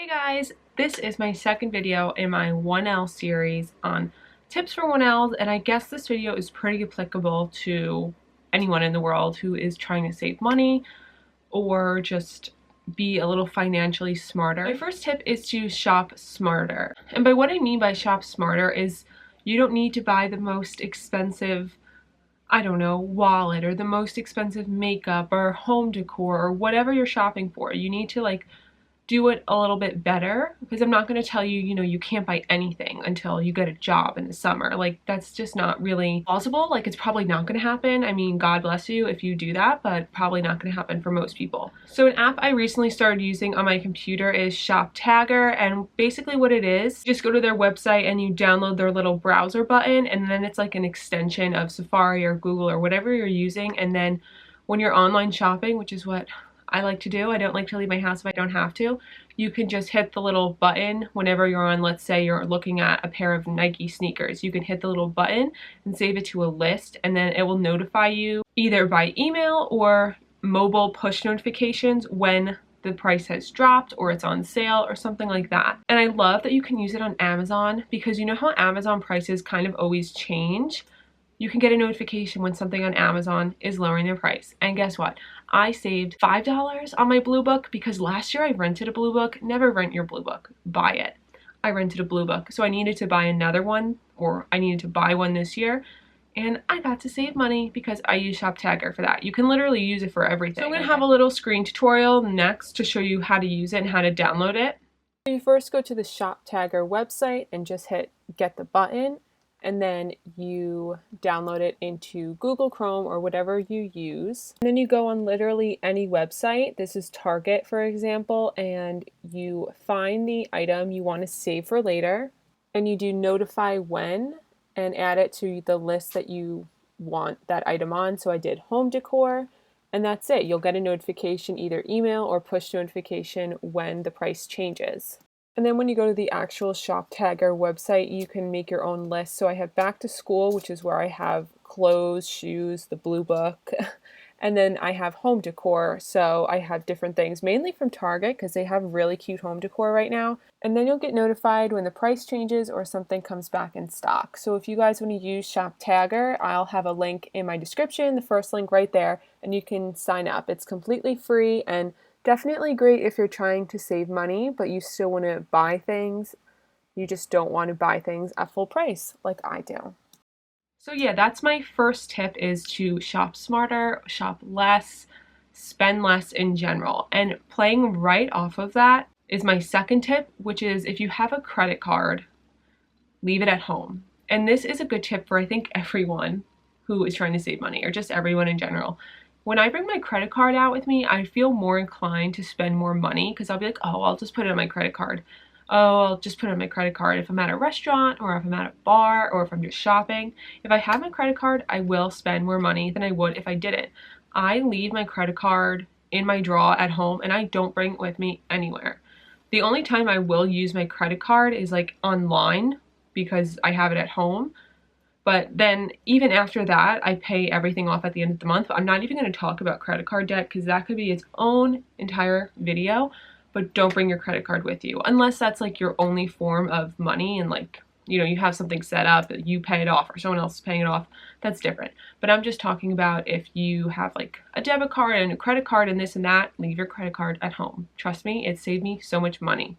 Hey guys, this is my second video in my 1L series on tips for 1Ls, and I guess this video is pretty applicable to anyone in the world who is trying to save money or just be a little financially smarter. My first tip is to shop smarter. And by what I mean by shop smarter is you don't need to buy the most expensive, I don't know, wallet or the most expensive makeup or home decor or whatever you're shopping for. You need to do it a little bit better, because I'm not going to tell you, you can't buy anything until you get a job in the summer. That's just not really plausible. It's probably not going to happen. I mean, God bless you if you do that, but probably not going to happen for most people. So an app I recently started using on my computer is ShopTagger, and basically what it is, you just go to their website and you download their little browser button, and then it's like an extension of Safari or Google or whatever you're using, and then when you're online shopping, which is what I like to do, I don't like to leave my house if I don't have to, you can just hit the little button whenever you're on, let's say you're looking at a pair of Nike sneakers. You can hit the little button and save it to a list, and then it will notify you either by email or mobile push notifications when the price has dropped or it's on sale or something like that. And I love that you can use it on Amazon, because you know how Amazon prices kind of always change? You can get a notification when something on Amazon is lowering their price. And guess what? I saved $5 on my Blue Book because last year I rented a Blue Book. Never rent your Blue Book. Buy it. I rented a Blue Book. So I needed to buy another one, or I needed to buy one this year. And I got to save money because I use ShopTagger for that. You can literally use it for everything. So I'm going to have a little screen tutorial next to show you how to use it and how to download it. So you first go to the ShopTagger website and just hit get the button. And then you download it into Google Chrome or whatever you use. And then you go on literally any website. This is Target, for example, and you find the item you want to save for later, and you do notify when and add it to the list that you want that item on. So I did home decor, and that's it. You'll get a notification, either email or push notification, when the price changes. And then when you go to the actual ShopTagger website, you can make your own list. So I have back to school, which is where I have clothes, shoes, the Blue Book, and then I have home decor. So I have different things, mainly from Target, because they have really cute home decor right now. And then you'll get notified when the price changes or something comes back in stock. So if you guys want to use ShopTagger, I'll have a link in my description, the first link right there, and you can sign up. It's completely free and definitely great if you're trying to save money, but you still want to buy things. You just don't want to buy things at full price like I do. So yeah, that's my first tip, is to shop smarter, shop less, spend less in general. And playing right off of that is my second tip, which is if you have a credit card, leave it at home. And this is a good tip for, I think, everyone who is trying to save money, or just everyone in general. When I bring my credit card out with me, I feel more inclined to spend more money, because I'll be like, oh, I'll just put it on my credit card. Oh, I'll just put it on my credit card if I'm at a restaurant, or if I'm at a bar, or if I'm just shopping. If I have my credit card, I will spend more money than I would if I didn't. I leave my credit card in my drawer at home, and I don't bring it with me anywhere. The only time I will use my credit card is online, because I have it at home. But then even after that, I pay everything off at the end of the month. I'm not even going to talk about credit card debt, because that could be its own entire video. But don't bring your credit card with you, unless that's your only form of money, and you have something set up that you pay it off or someone else is paying it off. That's different. But I'm just talking about if you have a debit card and a credit card and this and that, leave your credit card at home. Trust me, it saved me so much money.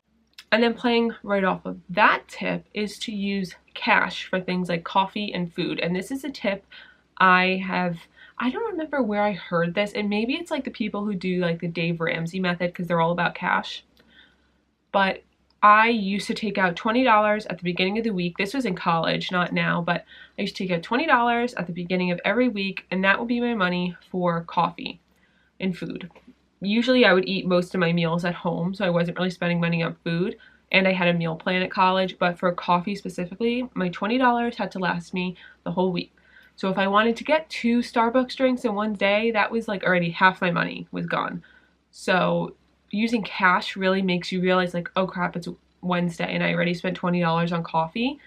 And then playing right off of that tip is to use cash for things like coffee and food. And this is a tip I don't remember where I heard this, and maybe it's the people who do the Dave Ramsey method, because they're all about cash. But I used to take out $20 at the beginning of the week. This was in college, not now, but I used to take out $20 at the beginning of every week, and that would be my money for coffee and food. Usually I would eat most of my meals at home, so I wasn't really spending money on food, and I had a meal plan at college, but for coffee specifically, my $20 had to last me the whole week. So if I wanted to get 2 Starbucks drinks in one day, that was already half my money was gone. So using cash really makes you realize oh crap, it's Wednesday and I already spent $20 on coffee.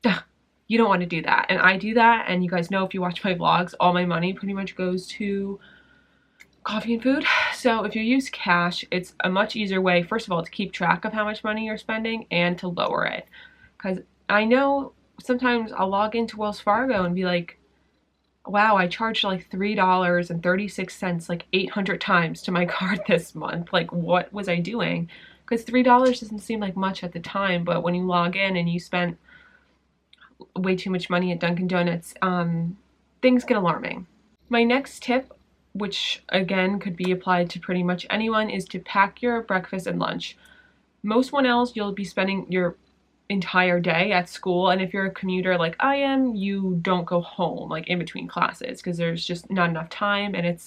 You don't want to do that. And I do that, and you guys know if you watch my vlogs, all my money pretty much goes to coffee and food. So if you use cash, it's a much easier way, first of all, to keep track of how much money you're spending and to lower it. Because I know sometimes I'll log into Wells Fargo and be like, wow, I charged like $3.36 like 800 times to my card this month. Like, what was I doing? Because $3 doesn't seem like much at the time, but when you log in and you spent way too much money at Dunkin' Donuts, things get alarming. My next tip, which again could be applied to pretty much anyone, is to pack your breakfast and lunch. Most 1Ls, you'll be spending your entire day at school, and if you're a commuter like I am, you don't go home like in between classes because there's just not enough time, and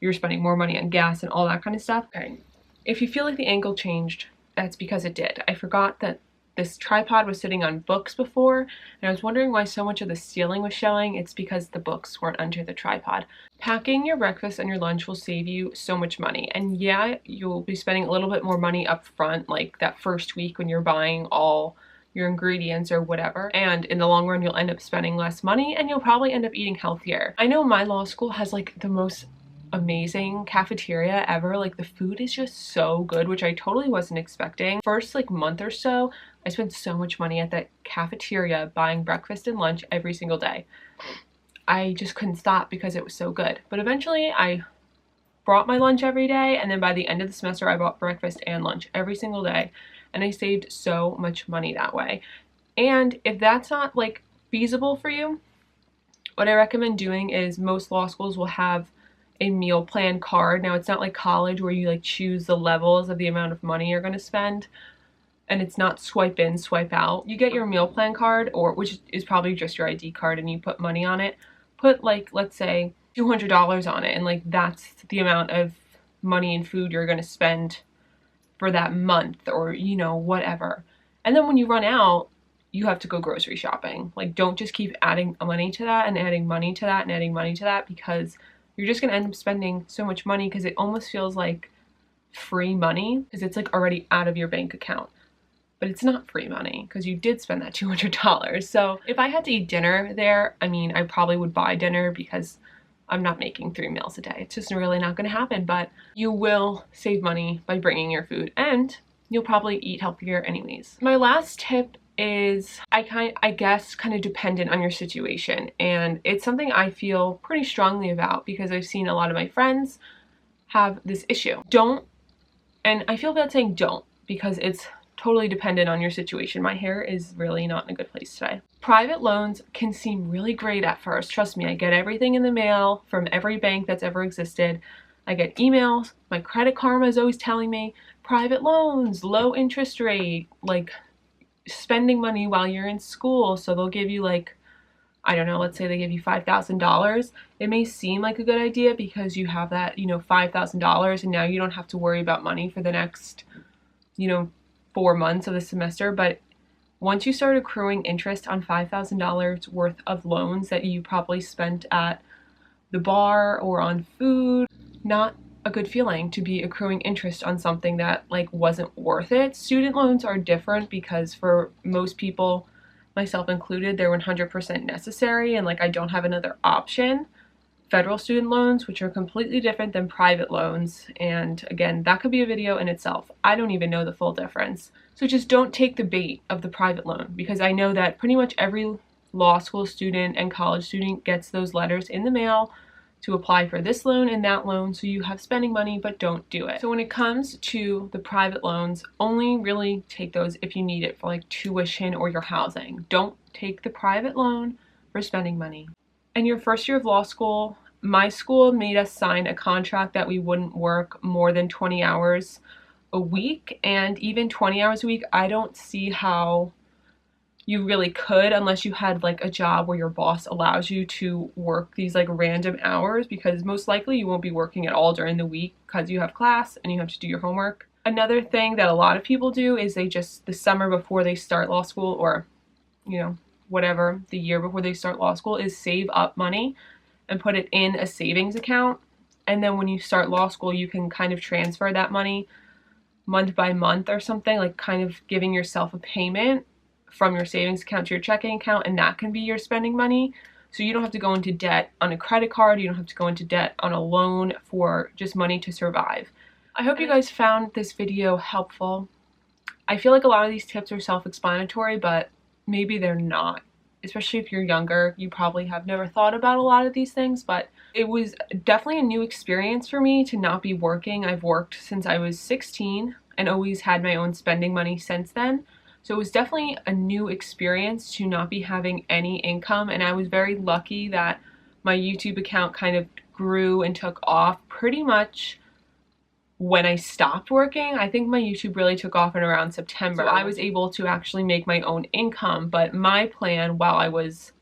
you're spending more money on gas and all that kind of stuff. Okay, if you feel like the angle changed, that's because it did. I forgot that this tripod was sitting on books before, and I was wondering why so much of the ceiling was showing. It's because the books weren't under the tripod. Packing your breakfast and your lunch will save you so much money. And yeah, you'll be spending a little bit more money up front, like that first week when you're buying all your ingredients or whatever. And in the long run, you'll end up spending less money and you'll probably end up eating healthier. I know my law school has like the most amazing cafeteria ever. Like the food is just so good, which I totally wasn't expecting. First like month or so, I spent so much money at that cafeteria buying breakfast and lunch every single day. I just couldn't stop because it was so good. But eventually I brought my lunch every day, and then by the end of the semester I bought breakfast and lunch every single day, and I saved so much money that way. And if that's not like feasible for you, what I recommend doing is most law schools will have a meal plan card. Now it's not like college where you like choose the levels of the amount of money you're going to spend, and it's not swipe in, swipe out. You get your meal plan card, or which is probably just your ID card, and you put money on it. Put like, let's say $200 on it, and like that's the amount of money and food you're going to spend for that month, or you know, whatever. And then when you run out, you have to go grocery shopping. Like, don't just keep adding money to that and adding money to that and adding money to that, because you're just going to end up spending so much money, because it almost feels like free money because it's like already out of your bank account. But it's not free money because you did spend that $200. So if I had to eat dinner there, I mean, I probably would buy dinner because I'm not making 3 meals a day. It's just really not going to happen, but you will save money by bringing your food, and you'll probably eat healthier anyways. My last tip is, I guess, kind of dependent on your situation, and it's something I feel pretty strongly about because I've seen a lot of my friends have this issue. Don't, and I feel bad saying don't because it's totally dependent on your situation. My hair is really not in a good place today. Private loans can seem really great at first. Trust me, I get everything in the mail from every bank that's ever existed. I get emails. My Credit Karma is always telling me private loans, low interest rate, like spending money while you're in school. So they'll give you like, I don't know, let's say they give you $5,000. It may seem like a good idea because you have that, you know, $5,000, and now you don't have to worry about money for the next, you know, 4 months of the semester. But once you start accruing interest on $5,000 worth of loans that you probably spent at the bar or on food, not a good feeling to be accruing interest on something that like wasn't worth it. Student loans are different because for most people, myself included, they're 100% necessary, and like I don't have another option. Federal student loans, which are completely different than private loans, and again, that could be a video in itself. I don't even know the full difference. So just don't take the bait of the private loan, because I know that pretty much every law school student and college student gets those letters in the mail to apply for this loan and that loan, so you have spending money, but don't do it. So when it comes to the private loans, only really take those if you need it for like tuition or your housing. Don't take the private loan for spending money. In your first year of law school, my school made us sign a contract that we wouldn't work more than 20 hours a week, and even 20 hours a week, I don't see how you really could unless you had like a job where your boss allows you to work these like random hours, because most likely you won't be working at all during the week because you have class and you have to do your homework. Another thing that a lot of people do is they just, the summer before they start law school, or you know, whatever, the year before they start law school, is save up money and put it in a savings account. And then when you start law school, you can kind of transfer that money month by month or something, like kind of giving yourself a payment from your savings account to your checking account, and that can be your spending money. So you don't have to go into debt on a credit card, you don't have to go into debt on a loan for just money to survive. I hope you guys found this video helpful. I feel like a lot of these tips are self-explanatory, but maybe they're not. Especially if you're younger, you probably have never thought about a lot of these things, but it was definitely a new experience for me to not be working. I've worked since I was 16 and always had my own spending money since then. So it was definitely a new experience to not be having any income, and I was very lucky that my YouTube account kind of grew and took off pretty much when I stopped working. I think my YouTube really took off in around September. So I was able to actually make my own income, but my plan while I was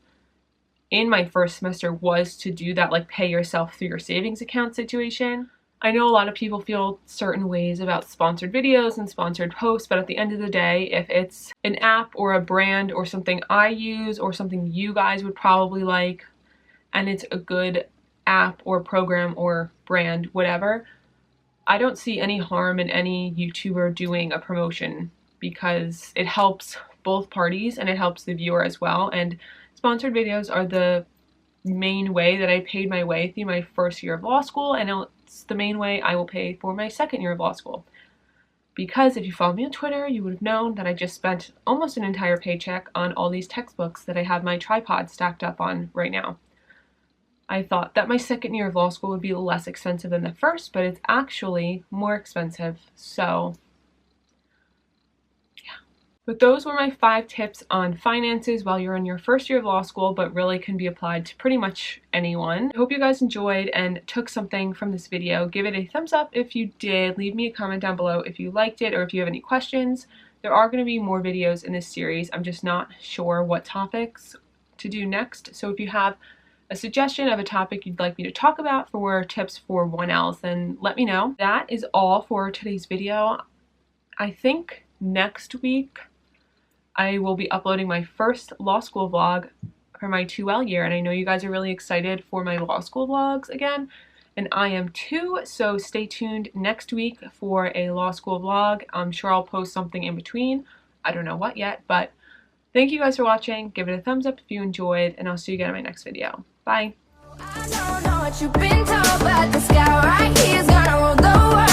in my first semester was to do that, like pay yourself through your savings account situation. I know a lot of people feel certain ways about sponsored videos and sponsored posts, but at the end of the day, if it's an app or a brand or something I use or something you guys would probably like, and it's a good app or program or brand, whatever, I don't see any harm in any YouTuber doing a promotion because it helps both parties and it helps the viewer as well. And sponsored videos are the main way that I paid my way through my first year of law school, and it's the main way I will pay for my second year of law school. Because if you follow me on Twitter, you would have known that I just spent almost an entire paycheck on all these textbooks that I have my tripod stacked up on right now. I thought that my second year of law school would be less expensive than the first, but it's actually more expensive. So yeah. But those were my 5 tips on finances while you're in your first year of law school, but really can be applied to pretty much anyone. I hope you guys enjoyed and took something from this video. Give it a thumbs up if you did. Leave me a comment down below if you liked it or if you have any questions. There are going to be more videos in this series. I'm just not sure what topics to do next. So if you have a suggestion of a topic you'd like me to talk about for tips for 1Ls, then let me know. That is all for today's video. I think next week I will be uploading my first law school vlog for my 2L year, and I know you guys are really excited for my law school vlogs again, and I am too, so stay tuned next week for a law school vlog. I'm sure I'll post something in between. I don't know what yet, but thank you guys for watching. Give it a thumbs up if you enjoyed, and I'll see you again in my next video. Bye. I don't know what you've been told, but the sky right here is gonna rule the world.